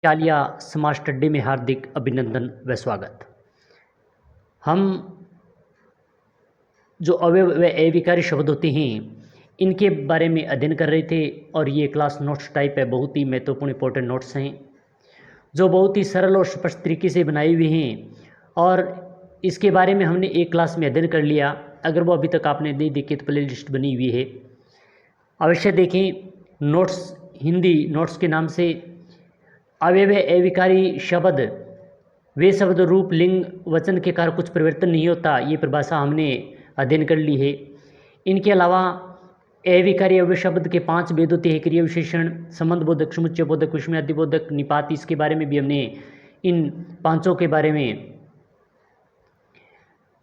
चालिया smart study में हार्दिक अभिनंदन व स्वागत। हम जो अव्यय व अविकारी शब्द होते हैं इनके बारे में अध्ययन कर रहे थे और ये क्लास नोट्स टाइप है, बहुत ही महत्वपूर्ण इंपॉर्टेंट नोट्स हैं जो बहुत ही सरल और स्पष्ट तरीके से बनाए हुए हैं और इसके बारे में हमने एक क्लास में अध्ययन कर लिया। अगर वो अभी तक आपने नहीं देखी तो प्ले लिस्ट बनी हुई है, अवश्य देखें। नोट्स हिंदी नोट्स के नाम से अव्यय अविकारी शब्द वे शब्द रूप लिंग वचन के कारण कुछ परिवर्तन नहीं होता, ये परिभाषा हमने अध्ययन कर ली है। इनके अलावा अविकारी अव्यय शब्द के 5 भेद होते हैं: क्रिया विशेषण, संबंध बोधक, समुच्चय बोधक, विस्मयादि बोधक, निपात। इसके बारे में भी हमने इन 5 के बारे में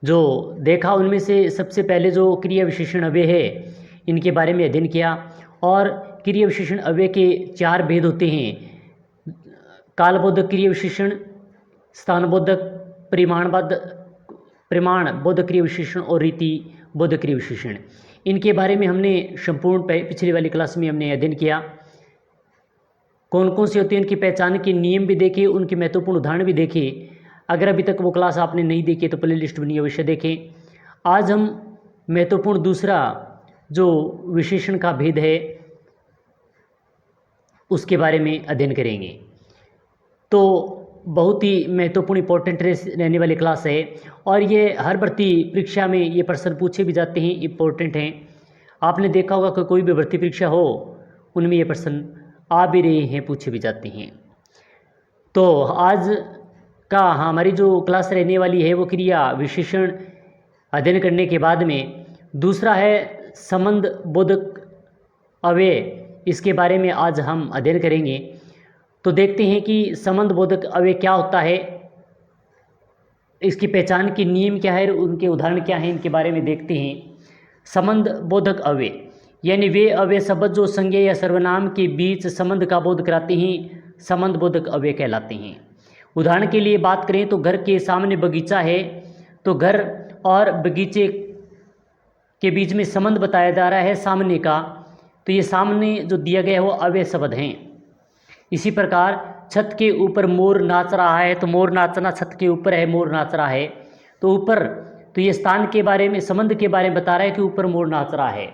जो देखा, उनमें से सबसे पहले जो क्रिया विशेषण अव्यय है इनके बारे में अध्ययन किया। और क्रिया विशेषण अव्यय के 4 भेद होते हैं: कालबोधक क्रिया विशेषण, स्थानबोधक, परिमाण बोधक क्रिया विशेषण और रीति बोधक क्रिया विशेषण। इनके बारे में हमने संपूर्ण पिछली वाली क्लास में हमने अध्ययन किया। कौन कौन से होते हैं, इनकी पहचान के नियम भी देखे, उनके महत्वपूर्ण उदाहरण भी देखे। अगर अभी तक वो क्लास आपने नहीं देखी तो प्ले लिस्ट बनी अवश्य देखें। आज हम महत्वपूर्ण दूसरा जो विशेषण का भेद है उसके बारे में अध्ययन करेंगे। तो बहुत ही महत्वपूर्ण इंपॉर्टेंट रहने वाली क्लास है और ये हर भर्ती परीक्षा में ये प्रश्न पूछे भी जाते हैं, इंपॉर्टेंट हैं। आपने देखा होगा कि कोई भी भर्ती परीक्षा हो उनमें ये प्रश्न आ भी रहे हैं, पूछे भी जाते हैं। तो आज का हमारी जो क्लास रहने वाली है वो क्रिया विशेषण अध्ययन करने के बाद में दूसरा है संबंध बोधक अव्यय। इसके बारे में आज हम अध्ययन करेंगे। तो देखते हैं कि संबंध बोधक अव्यय क्या होता है, इसकी पहचान के नियम क्या है, उनके उदाहरण क्या हैं, इनके बारे में देखते हैं। संबंध बोधक अव्यय यानी वे अव्यय शब्द जो संज्ञा या सर्वनाम के बीच संबंध का बोध कराते हैं संबंध बोधक अव्यय कहलाते हैं। उदाहरण के लिए बात करें तो घर के सामने बगीचा है, तो घर और बगीचे के बीच में संबंध बताया जा रहा है सामने का, तो ये सामने जो दिया गया है वो अव्यय शब्द हैं। इसी प्रकार छत के ऊपर मोर नाच रहा है, तो मोर नाचना छत के ऊपर है, मोर नाच रहा है, तो ऊपर तो ये स्थान के बारे में संबंध के बारे में बता रहा है कि ऊपर मोर नाच रहा है,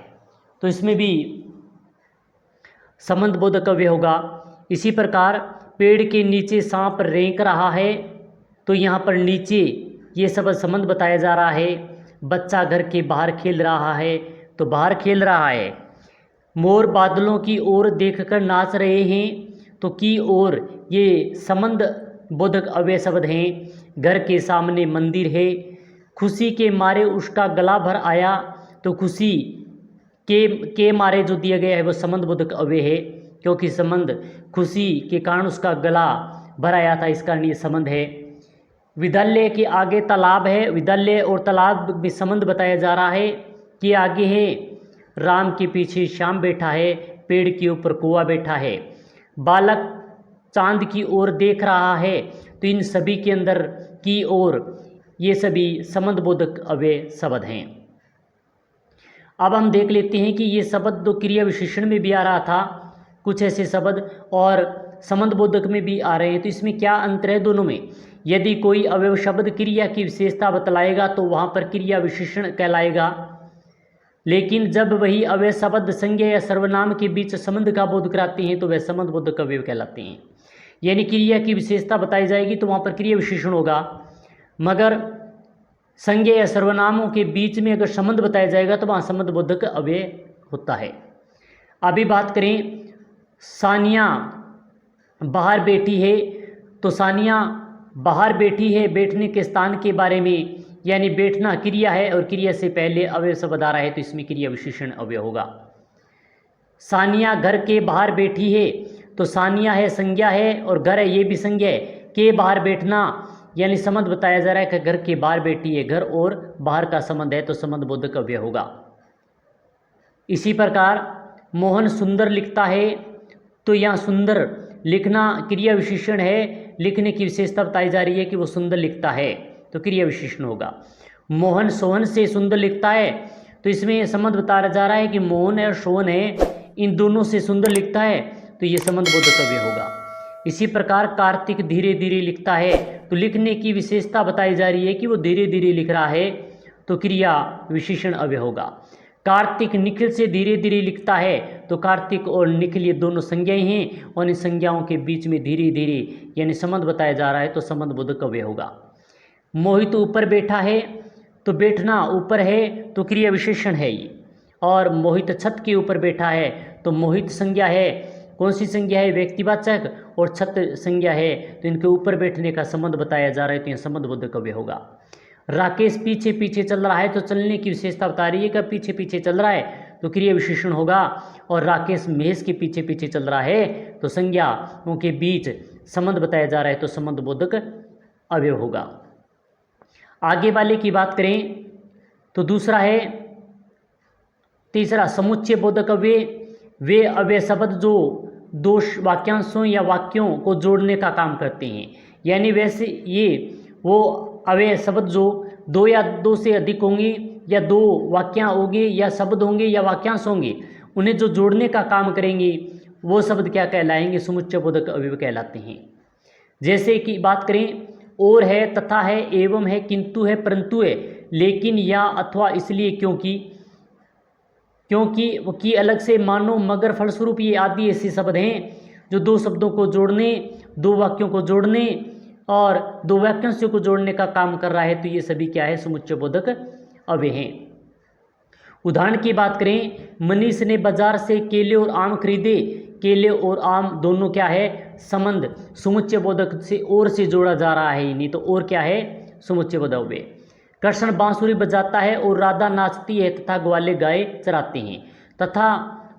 तो इसमें भी संबंध बोधक अव्यय होगा। इसी प्रकार पेड़ के नीचे सांप रेंक रहा है, तो यहाँ पर नीचे ये सब संबंध बताया जा रहा है। बच्चा घर के बाहर खेल रहा है, तो बाहर खेल रहा है। मोर बादलों की ओर देखकर नाच रहे हैं, तो की ओर ये संबंध बोधक अव्यय शब्द हैं। घर के सामने मंदिर है, खुशी के मारे उसका गला भर आया, तो खुशी के मारे जो दिया गया है वो संबंध बोधक अव्यय है, क्योंकि संबंध खुशी के कारण उसका गला भर आया था, इस कारण ये संबंध है। विद्यालय के आगे तालाब है, विद्यालय और तालाब में संबंध बताया जा रहा है कि आगे है राम के पीछे श्याम बैठा है, पेड़ के ऊपर कौवा बैठा है। बालक चांद की ओर देख रहा है, तो इन सभी के अंदर की ओर ये सभी संबंध बोधक अव्यय शब्द हैं। अब हम देख लेते हैं कि ये शब्द तो क्रिया विशेषण में भी आ रहा था, कुछ ऐसे शब्द और संबंध बोधक में भी आ रहे हैं, तो इसमें क्या अंतर है दोनों में। यदि कोई अव्यय शब्द क्रिया की विशेषता बतलाएगा तो वहाँ पर क्रिया विशेषण कहलाएगा, लेकिन जब वही अव्यय शब्द संज्ञा या सर्वनाम के बीच संबंध का बोध कराते हैं तो वह संबंध बोधक अव्यय कहलाते हैं। यानी क्रिया की विशेषता बताई जाएगी तो वहाँ पर क्रिया विशेषण होगा, मगर संज्ञा या सर्वनामों के बीच में अगर संबंध बताया जाएगा तो वहाँ संबंध बोधक अव्यय होता है। अभी बात करें सानिया बाहर बैठी है, तो सानिया बाहर बैठी है, बैठने के स्थान के बारे में, यानी बैठना क्रिया है और क्रिया से पहले अव्यय शब्द आ रहा है तो इसमें क्रिया विशेषण अव्यय होगा। सानिया घर के बाहर बैठी है, तो सानिया है संज्ञा है और घर है ये भी संज्ञा है। के बाहर बैठना यानी संबंध बताया जा रहा है कि घर के बाहर बैठी है, घर और बाहर का संबंध है तो संबंध बोधक अव्यय होगा। इसी प्रकार मोहन सुंदर लिखता है, तो यहाँ सुंदर लिखना क्रिया विशेषण है, लिखने की विशेषता बताई जा रही है कि वो सुंदर लिखता है तो क्रिया विशेषण होगा। मोहन सोहन से सुंदर लिखता है, तो इसमें संबंध बताया जा रहा है कि मोहन और सोहन है इन दोनों से सुंदर लिखता है, तो ये संबंध बोधक अव्यय होगा। इसी प्रकार कार्तिक धीरे धीरे लिखता है, तो लिखने की विशेषता बताई जा रही है कि वो धीरे धीरे लिख रहा है, तो क्रिया विशेषण अव्यय होगा। कार्तिक निखिल से धीरे धीरे लिखता है, तो कार्तिक और निखिल ये दोनों संज्ञाएं हैं और इन संज्ञाओं के बीच में धीरे धीरे यानी संबंध बताया जा रहा है, तो संबंध बोधक अव्यय होगा। मोहित ऊपर बैठा है, तो बैठना ऊपर है तो क्रिया विशेषण है ये, और मोहित छत के ऊपर बैठा है तो मोहित संज्ञा है। कौन सी संज्ञा है? व्यक्तिवाचक, और छत संज्ञा है, तो इनके ऊपर बैठने का संबंध बताया जा रहा है, तो यह संबंध बोधक अव्यय होगा। राकेश पीछे पीछे चल रहा है, तो चलने की विशेषता बता रही है कि पीछे पीछे चल रहा है, तो क्रिया विशेषण होगा। और राकेश महेश के पीछे पीछे चल रहा है, तो संज्ञाओं के बीच संबंध बताया जा रहा है, तो संबंध बोधक अव्यय होगा। आगे वाले की बात करें तो दूसरा है तीसरा समुच्चय बोधक अव्यय। वे अव्यय शब्द जो दो वाक्यांशों या वाक्यों को जोड़ने का काम करते हैं, यानी वैसे ये वो अव्यय शब्द जो दो या दो से अधिक होंगे, या दो वाक्य होंगे, या शब्द होंगे, या वाक्यांश होंगे, उन्हें जो जोड़ने का काम करेंगे वो शब्द क्या कहलाएंगे? समुच्चय बोधक अव्यय कहलाते हैं। जैसे कि बात करें, और है, तथा है, एवं है, किंतु है, परंतु है, लेकिन, या, अथवा, इसलिए, क्योंकि की अलग से, मानो, मगर, फलस्वरूप, ये आदि ऐसे शब्द हैं जो दो शब्दों को जोड़ने, दो वाक्यों को जोड़ने और दो वाक्यांशों को जोड़ने का काम कर रहा है, तो ये सभी क्या है? समुच्चय बोधक अव्यय हैं। उदाहरण की बात करें, मनीष ने बाजार से केले और आम खरीदे। केले और आम दोनों क्या है? संबंध समुच्चय बोधक से और से जोड़ा जा रहा है, नहीं तो और क्या है? समुच्चय बोधक अव्यय। कृष्ण बांसुरी बजाता है और राधा नाचती है तथा ग्वाले गाय चराते हैं। तथा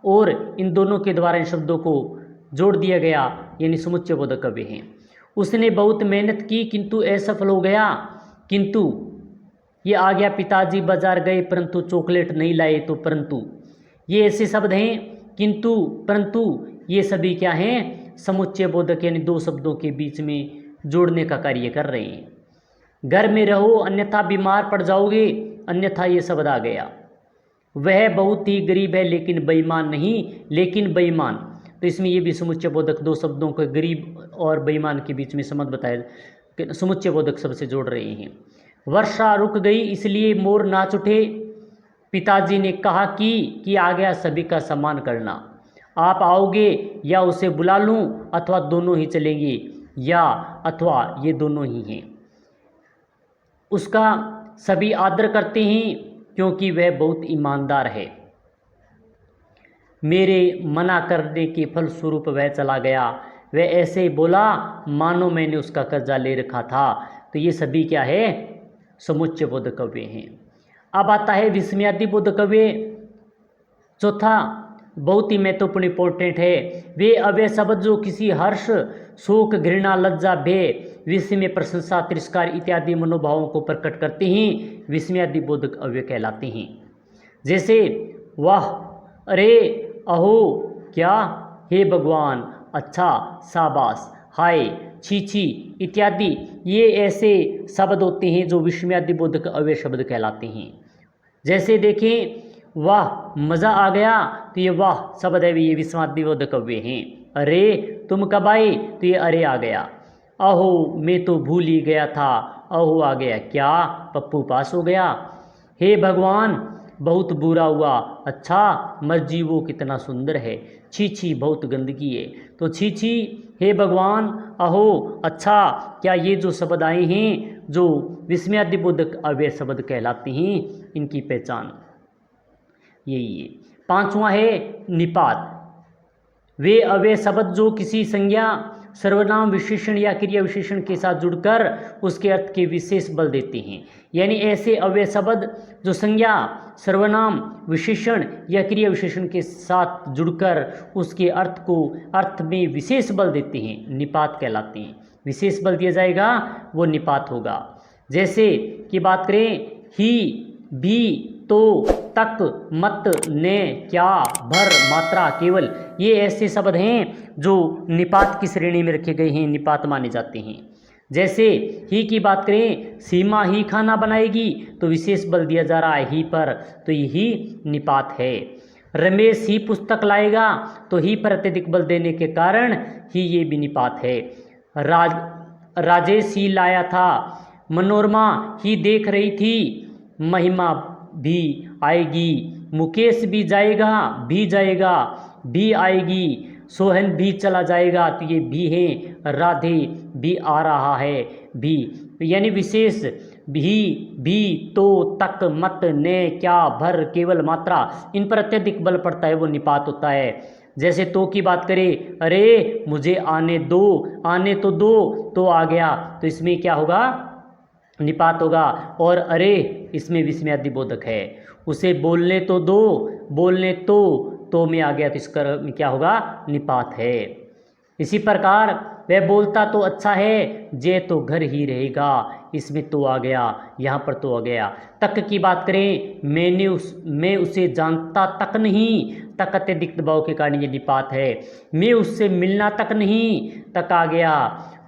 और इन दोनों के द्वारा इन शब्दों को जोड़ दिया गया, यानी समुच्चय बोधक अव्यय हैं। उसने बहुत मेहनत की किंतु असफल हो गया। किंतु ये आ गया, पिताजी बाजार गए परंतु चॉकलेट नहीं लाए, तो परंतु, ये ऐसे शब्द हैं, किंतु, परंतु, ये सभी क्या हैं? समुच्चय बोधक, यानी दो शब्दों के बीच में जोड़ने का कार्य कर रहे हैं। घर में रहो अन्यथा बीमार पड़ जाओगे, अन्यथा ये शब्द आ गया। वह बहुत ही गरीब है लेकिन बेईमान नहीं, लेकिन बेईमान, तो इसमें ये भी समुच्चय बोधक दो शब्दों को गरीब और बेईमान के बीच में संबंध बताया, समुच्चय बोधक शब्द से जोड़ रहे हैं। वर्षा रुक गई इसलिए मोर नाच उठे। पिताजी ने कहा कि आ गया सभी का सम्मान करना। आप आओगे या उसे बुला लूं, अथवा दोनों ही चलेंगे, या अथवा ये दोनों ही हैं। उसका सभी आदर करते हैं क्योंकि वह बहुत ईमानदार है। मेरे मना करने के फलस्वरूप वह चला गया। वह ऐसे ही बोला मानो मैंने उसका कर्जा ले रखा था। तो ये सभी क्या है? समुच्चय बोधक अव्यय हैं। अब आता है विस्मयादि बोधक अव्यय। चौथा बहुत ही महत्वपूर्ण इंपॉर्टेंट है। वे अव्यय शब्द जो किसी हर्ष, शोक, घृणा, लज्जा, भय, विस्मय, प्रशंसा, तिरस्कार इत्यादि मनोभावों को प्रकट करते हैं, विस्मयादि बोधक अव्यय कहलाते हैं। जैसे वाह, अरे, अहो, क्या, हे भगवान, अच्छा, शाबाश, हाय, छी छी इत्यादि, ये ऐसे शब्द होते हैं जो विस्मयादि बोधक अव्यय शब्द कहलाते हैं। जैसे देखें, वाह, मज़ा आ गया, तो ये वाह शब्द है, ये विस्मयादि बोधक अव्यय हैं। अरे, तुम कब आए, तो ये अरे आ गया। अहो, मैं तो भूल ही गया था, अहो आ गया। क्या, पप्पू पास हो गया। हे भगवान, बहुत बुरा हुआ। अच्छा, मर्जी वो कितना सुंदर है। छी छी, बहुत गंदगी है। तो छी छी, हे भगवान, अहो, अच्छा, क्या ये जो शब्द आए हैं जो विस्मयादि बोधक अव्यय शब्द कहलाते हैं, इनकी पहचान यही है। पांचवा है निपात। वे अव्यय शब्द जो किसी संज्ञा, सर्वनाम, विशेषण या क्रिया विशेषण के साथ जुड़कर उसके अर्थ के विशेष बल देते हैं। यानी ऐसे अव्यय शब्द जो संज्ञा, सर्वनाम, विशेषण या क्रिया विशेषण के साथ जुड़कर उसके अर्थ में विशेष बल देते हैं, निपात कहलाते हैं। विशेष बल दिया जाएगा वो निपात होगा। जैसे कि बात करें, ही, भी, तो, तक, मत, ने, क्या, भर, मात्रा, केवल, ये ऐसे शब्द हैं जो निपात की श्रेणी में रखे गए हैं, निपात माने जाते हैं। जैसे ही की बात करें, सीमा ही खाना बनाएगी, तो विशेष बल दिया जा रहा है ही पर, तो यही निपात है। रमेश ही पुस्तक लाएगा, तो ही पर अत्यधिक बल देने के कारण ही ये भी निपात है। राजेश ही लाया था, मनोरमा ही देख रही थी, महिमा भी आएगी, मुकेश भी जाएगा, भी आएगी, सोहन भी चला जाएगा, तो ये भी है। राधे भी आ रहा है, भी यानी विशेष भी तो तक मत ने क्या भर केवल मात्रा, इन पर अत्यधिक बल पड़ता है, वो निपात होता है। जैसे तो की बात करें, अरे मुझे आने दो, तो आ गया, तो इसमें क्या होगा, निपात होगा। और अरे इसमें विस्मयादि बोधक है। उसे बोलने तो में आ गया, तो इसका क्या होगा, निपात है। इसी प्रकार वह बोलता तो अच्छा है, जे तो घर ही रहेगा, इसमें तो आ गया, यहाँ पर तो आ गया। तक की बात करें, मैं उसे जानता तक नहीं, तक अत्यधिक दबाव के कारण ये निपात है। मैं उससे मिलना तक नहीं, तक आ गया।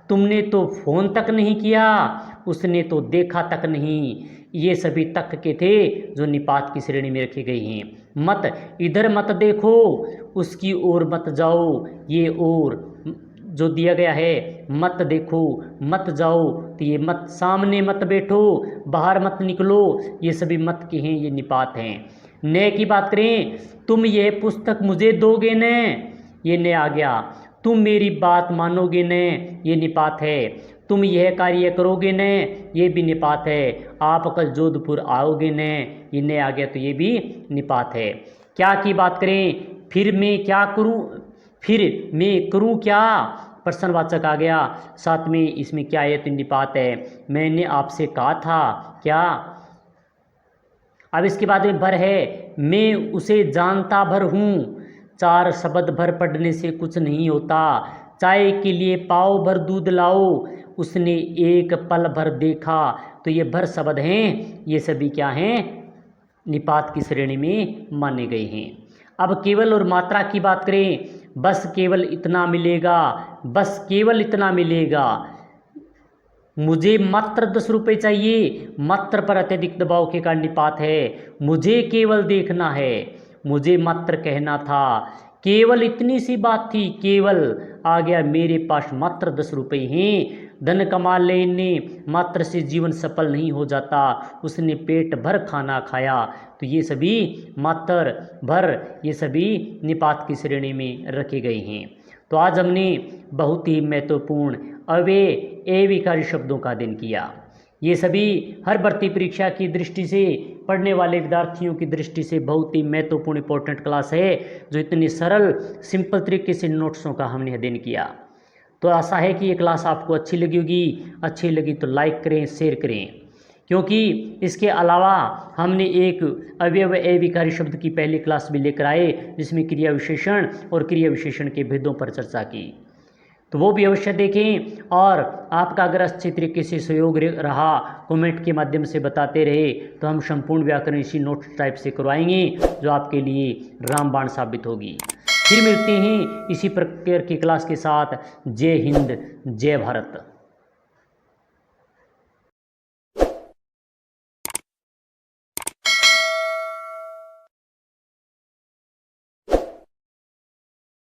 तुमने तो फोन तक नहीं किया, उसने तो देखा तक नहीं, ये सभी तक के थे जो निपात की श्रेणी में रखे गए हैं। मत, इधर मत देखो, उसकी ओर मत जाओ, ये ओर जो दिया गया है, मत देखो मत जाओ, तो ये मत, सामने मत बैठो, बाहर मत निकलो, ये सभी मत के हैं, ये निपात हैं। न की बात करें, तुम यह पुस्तक मुझे दोगे न, ये न आ गया। तुम मेरी बात मानोगे न, ये निपात है। तुम यह कार्य करोगे न, ये भी निपात है। आप कल जोधपुर आओगे न, ये न आ गया, तो ये भी निपात है। क्या की बात करें, फिर मैं करूं क्या, प्रश्नवाचक आ गया। साथ में इसमें क्या है, तो निपात है। मैंने आपसे कहा था क्या। अब इसके बाद में भर है, मैं उसे जानता भर हूँ, 4 शब्द भर पढ़ने से कुछ नहीं होता। चाय के लिए पाव भर दूध लाओ, उसने एक पल भर देखा, तो ये भर शब्द हैं, ये सभी क्या हैं, निपात की श्रेणी में माने गए हैं। अब केवल और मात्रा की बात करें, बस केवल इतना मिलेगा, मुझे मात्र 10 रुपये चाहिए, मात्र पर अत्यधिक दबाव के कारण निपात है। मुझे केवल देखना है, मुझे मात्र कहना था, केवल इतनी सी बात थी, केवल आ गया, मेरे पास मात्र 10 रुपये हैं। धन कमा लेने मात्र से जीवन सफल नहीं हो जाता, उसने पेट भर खाना खाया, तो ये सभी मात्र भर, ये सभी निपात की श्रेणी में रखे गए हैं। तो आज हमने बहुत ही महत्वपूर्ण अव्यय एविकारी शब्दों का अध्ययन किया। ये सभी हर भर्ती परीक्षा की दृष्टि से, पढ़ने वाले विद्यार्थियों की दृष्टि से बहुत ही महत्वपूर्ण इंपॉर्टेंट क्लास है, जो इतनी सरल सिंपल तरीके से नोट्सों का हमने अध्ययन किया। तो आशा है कि ये क्लास आपको अच्छी लगी होगी। अच्छी लगी तो लाइक करें, शेयर करें, क्योंकि इसके अलावा हमने एक अवयव एविकारी शब्द की पहली क्लास भी लेकर आए, जिसमें क्रिया विशेषण और क्रिया विशेषण के भेदों पर चर्चा की, तो वो भी अवश्य देखें। और आपका अगर अच्छी तरीके से सहयोग रहा, कमेंट के माध्यम से बताते रहे, तो हम संपूर्ण व्याकरण इसी नोट्स टाइप से करवाएंगे, जो आपके लिए रामबाण साबित होगी। फिर मिलते हैं इसी प्रकार की क्लास के साथ। जय हिंद, जय भारत।